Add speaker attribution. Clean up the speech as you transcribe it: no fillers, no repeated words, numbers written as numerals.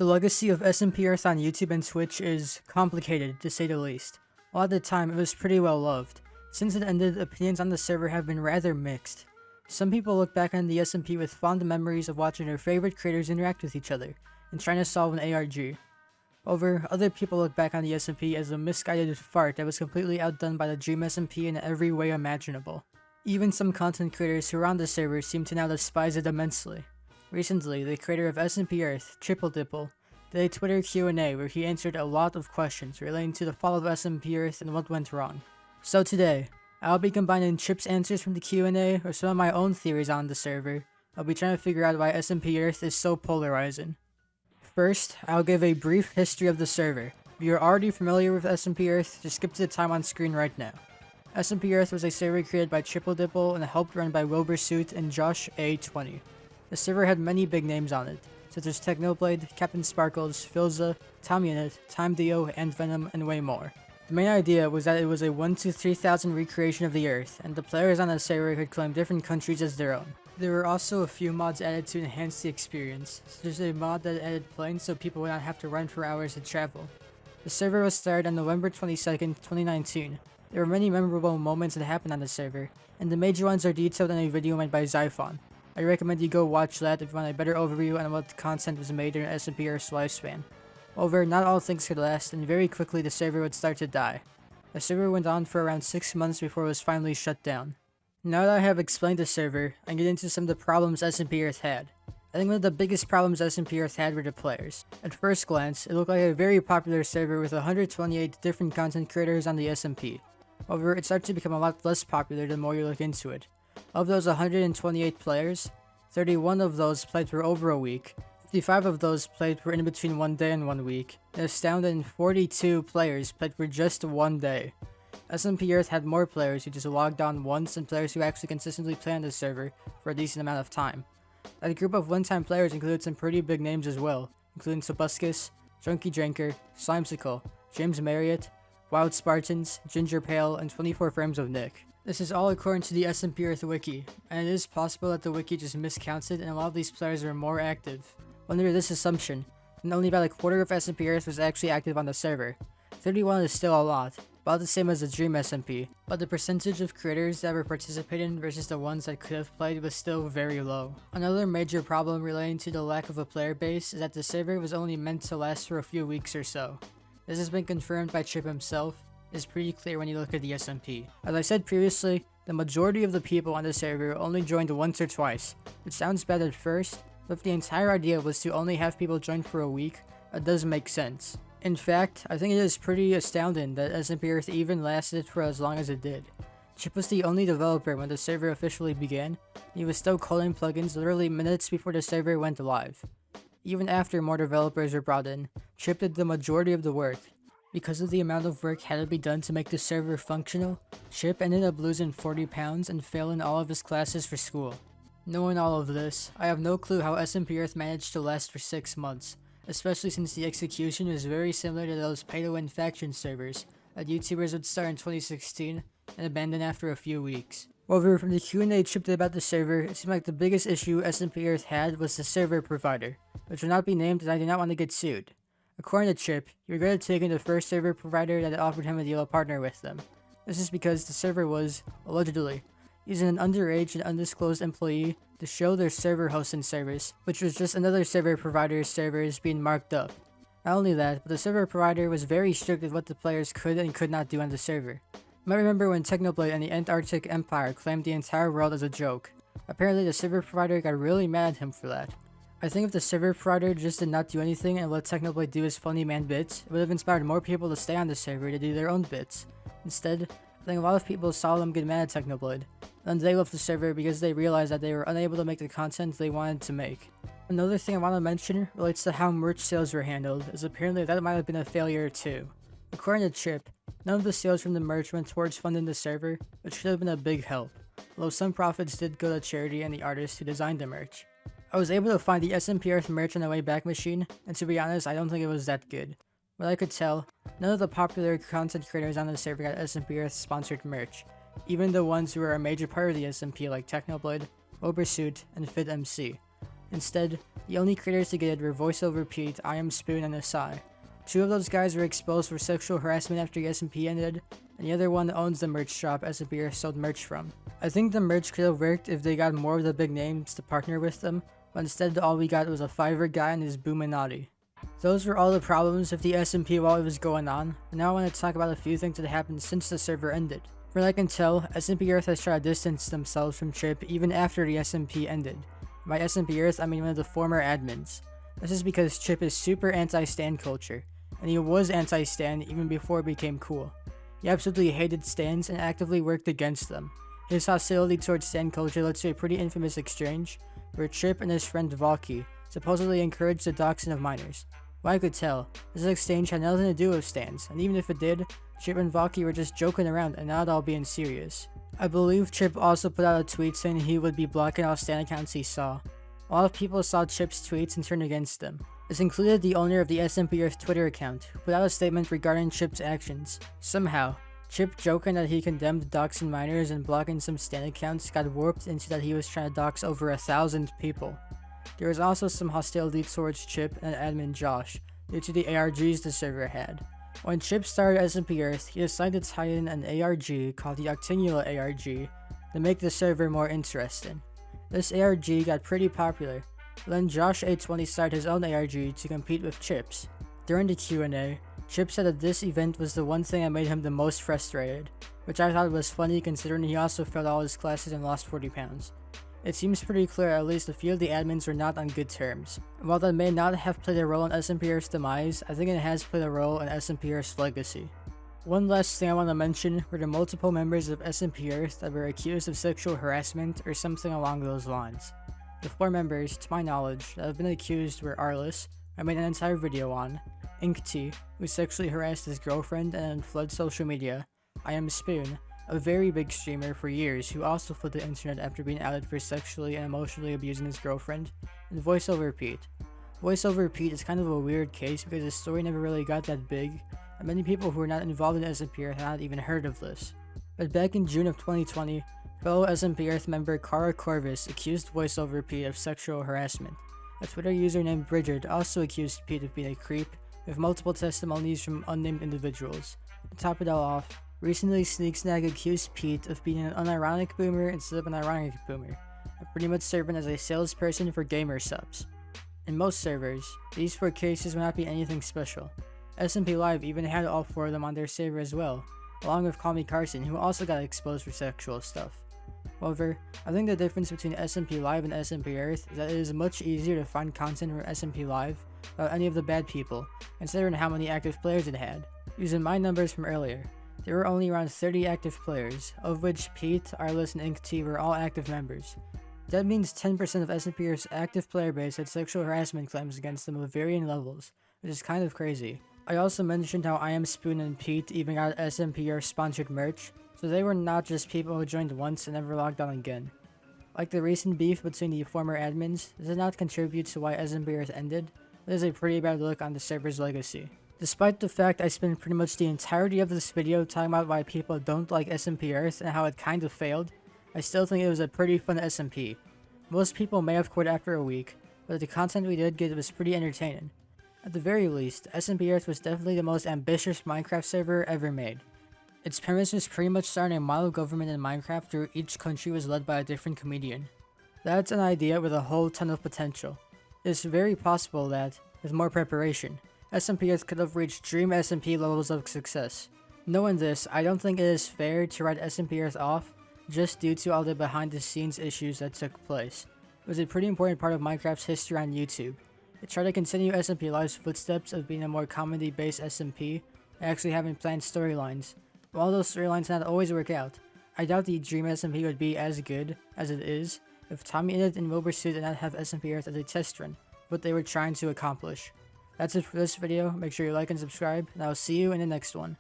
Speaker 1: The legacy of SMPEarth on YouTube and Twitch is complicated, to say the least. While at the time, it was pretty well loved. Since it ended, opinions on the server have been rather mixed. Some people look back on the SMP with fond memories of watching their favorite creators interact with each other, and trying to solve an ARG. However, other people look back on the SMP as a misguided fart that was completely outdone by the Dream SMP in every way imaginable. Even some content creators who are on the server seem to now despise it immensely. Recently, the creator of SMPEarth, Chippledipplie, did a Twitter Q&A where he answered a lot of questions relating to the fall of SMPEarth and what went wrong. So today, I'll be combining Chip's answers from the Q&A with some of my own theories on the server. I'll be trying to figure out why SMPEarth is so polarizing. First, I'll give a brief history of the server. If you're already familiar with SMPEarth, just skip to the time on screen right now. SMPEarth was a server created by Chippledipplie and helped run by WilburSoot and JoshA20. The server had many big names on it, such as Technoblade, Captain Sparkles, Filza, TommyInnit, TimeDeo, and Venom, and way more. The main idea was that it was a 1 to 3,000 recreation of the Earth, and the players on the server could claim different countries as their own. There were also a few mods added to enhance the experience, such as a mod that added planes so people would not have to run for hours to travel. The server was started on November 22nd, 2019. There were many memorable moments that happened on the server, and the major ones are detailed in a video made by Zyphon. I recommend you go watch that if you want a better overview on what content was made during SMPEarth's lifespan. However, not all things could last, and very quickly the server would start to die. The server went on for around 6 months before it was finally shut down. Now that I have explained the server, I can get into some of the problems SMPEarth had. I think one of the biggest problems SMPEarth had were the players. At first glance, it looked like a very popular server with 128 different content creators on the SMP. However, it started to become a lot less popular the more you look into it. Of those 128 players, 31 of those played for over a week, 55 of those played for in between 1 day and 1 week, and astounding 42 players played for just 1 day. SMPEarth had more players who just logged on once than players who actually consistently play on the server for a decent amount of time. That group of one-time players included some pretty big names as well, including Tobuscus, Junkie Drinker, Slimesicle, James Marriott, Wild Spartans, Ginger Pale, and 24 Frames of Nick. This is all according to the SMPEarth wiki, and it is possible that the wiki just miscounted and a lot of these players are more active. Under this assumption, then only about a quarter of SMPEarth was actually active on the server. 31 is still a lot, about the same as the Dream SMP, but the percentage of creators that were participating versus the ones that could have played was still very low. Another major problem relating to the lack of a player base is that the server was only meant to last for a few weeks or so. This has been confirmed by Chip himself. Is pretty clear when you look at the SMP. As I said previously, the majority of the people on the server only joined once or twice, which sounds bad at first, but if the entire idea was to only have people join for a week, that does make sense. In fact, I think it is pretty astounding that SMPEarth even lasted for as long as it did. Chip was the only developer when the server officially began, and he was still coding plugins literally minutes before the server went live. Even after more developers were brought in, Chip did the majority of the work. Because of the amount of work had to be done to make the server functional, Chip ended up losing 40 pounds and failing all of his classes for school. Knowing all of this, I have no clue how SMPEarth managed to last for 6 months, especially since the execution was very similar to those pay-to-win faction servers that YouTubers would start in 2016 and abandon after a few weeks. However, from the Q&A Chip did about the server, it seemed like the biggest issue SMPEarth had was the server provider, which will not be named as I do not want to get sued. According to Chip, he regretted taking the first server provider that offered him a deal to partner with them. This is because the server was, allegedly, using an underage and undisclosed employee to show their server hosting service, which was just another server provider's servers being marked up. Not only that, but the server provider was very strict with what the players could and could not do on the server. You might remember when Technoblade and the Antarctic Empire claimed the entire world as a joke. Apparently the server provider got really mad at him for that. I think if the server provider just did not do anything and let Technoblade do his funny man bits, it would have inspired more people to stay on the server to do their own bits. Instead, I think a lot of people saw them get mad at Technoblade, and they left the server because they realized that they were unable to make the content they wanted to make. Another thing I want to mention relates to how merch sales were handled, as apparently that might have been a failure too. According to Chip, none of the sales from the merch went towards funding the server, which should have been a big help, although some profits did go to charity and the artists who designed the merch. I was able to find the SMPEarth merch on the Wayback Machine, and to be honest, I don't think it was that good. What I could tell, none of the popular content creators on the server got SMPEarth sponsored merch, even the ones who are a major part of the SMP like Technoblade, WilburSoot, and FitMC. Instead, the only creators to get it were VoiceOver Pete, IamSpoon, and Asai. Two of those guys were exposed for sexual harassment after the SMP ended, and the other one owns the merch shop SMPEarth sold merch from. I think the merch could have worked if they got more of the big names to partner with them, but instead all we got was a Fiverr guy and his Boominati. Those were all the problems with the SMP while it was going on, but now I want to talk about a few things that happened since the server ended. From what I can tell, SMPEarth has tried to distance themselves from Chip even after the SMP ended. By SMPEarth, I mean one of the former admins. This is because Chip is super anti-stan culture, and he was anti-stan even before it became cool. He absolutely hated stans and actively worked against them. His hostility towards stan culture led to a pretty infamous exchange, where Chip and his friend Valky supposedly encouraged the doxing of minors. What I could tell, this exchange had nothing to do with stans, and even if it did, Chip and Valky were just joking around and not all being serious. I believe Chip also put out a tweet saying he would be blocking all stan accounts he saw. A lot of people saw Chip's tweets and turned against them. This included the owner of the SMPEarth Twitter account, who put out a statement regarding Chip's actions. Somehow, Chip joking that he condemned doxing minors and blocking some stan accounts got warped into that he was trying to dox over 1,000 people. There was also some hostility towards Chip and admin Josh, due to the ARGs the server had. When Chip started SMPEarth, he decided to tie in an ARG called the Octinula ARG to make the server more interesting. This ARG got pretty popular, but then JoshA20 started his own ARG to compete with Chip's. During the Q&A, Chip said that this event was the one thing that made him the most frustrated, which I thought was funny considering he also failed all his classes and lost 40 pounds. It seems pretty clear at least a few of the admins were not on good terms. While that may not have played a role in SMPEarth's demise, I think it has played a role in SMPEarth's legacy. One last thing I want to mention were the multiple members of SMPEarth that were accused of sexual harassment or something along those lines. The 4 members, to my knowledge, that have been accused were Arlus, I made an entire video on, InkTea, who sexually harassed his girlfriend and then fled social media, IamSpoon, a very big streamer for years who also fled the internet after being outed for sexually and emotionally abusing his girlfriend, and VoiceOver Pete. VoiceOver Pete is kind of a weird case because his story never really got that big, and many people who were not involved in SMPEarth had not even heard of this. But back in June of 2020, fellow SMPEarth member Cara Corvus accused VoiceOver Pete of sexual harassment. A Twitter user named Bridget also accused Pete of being a creep, with multiple testimonies from unnamed individuals. To top it all off, recently Sneaksnag accused Pete of being an unironic boomer instead of an ironic boomer, and pretty much serving as a salesperson for gamer subs. In most servers, these 4 cases would not be anything special. SMP Live even had all 4 of them on their server as well, along with Call Me Carson, who also got exposed for sexual stuff. However, I think the difference between SMP Live and SMPEarth is that it is much easier to find content for SMP Live without any of the bad people, considering how many active players it had. Using my numbers from earlier, there were only around 30 active players, of which Pete, Arlus, and InkTea were all active members. That means 10% of SMPEarth's active player base had sexual harassment claims against them of varying levels, which is kind of crazy. I also mentioned how IamSpoon and Pete even got SMPEarth sponsored merch, so they were not just people who joined once and never logged on again. Like the recent beef between the former admins, this did not contribute to why SMPEarth ended, but is a pretty bad look on the server's legacy. Despite the fact I spent pretty much the entirety of this video talking about why people don't like SMPEarth and how it kind of failed, I still think it was a pretty fun SMP. Most people may have quit after a week, but the content we did get was pretty entertaining. At the very least, SMPEarth was definitely the most ambitious Minecraft server ever made. Its premise was pretty much starting a model government in Minecraft where each country was led by a different comedian. That's an idea with a whole ton of potential. It's very possible that, with more preparation, SMPEarth could have reached dream SMP levels of success. Knowing this, I don't think it is fair to write SMPEarth off just due to all the behind the scenes issues that took place. It was a pretty important part of Minecraft's history on YouTube. It tried to continue SMP Live's footsteps of being a more comedy based SMP and actually having planned storylines. While those storylines did not always work out, I doubt the dream SMP would be as good as it is if TommyInnit and WilburSoot did not have SMPEarth as a test run, what they were trying to accomplish. That's it for this video. Make sure you like and subscribe, and I'll see you in the next one.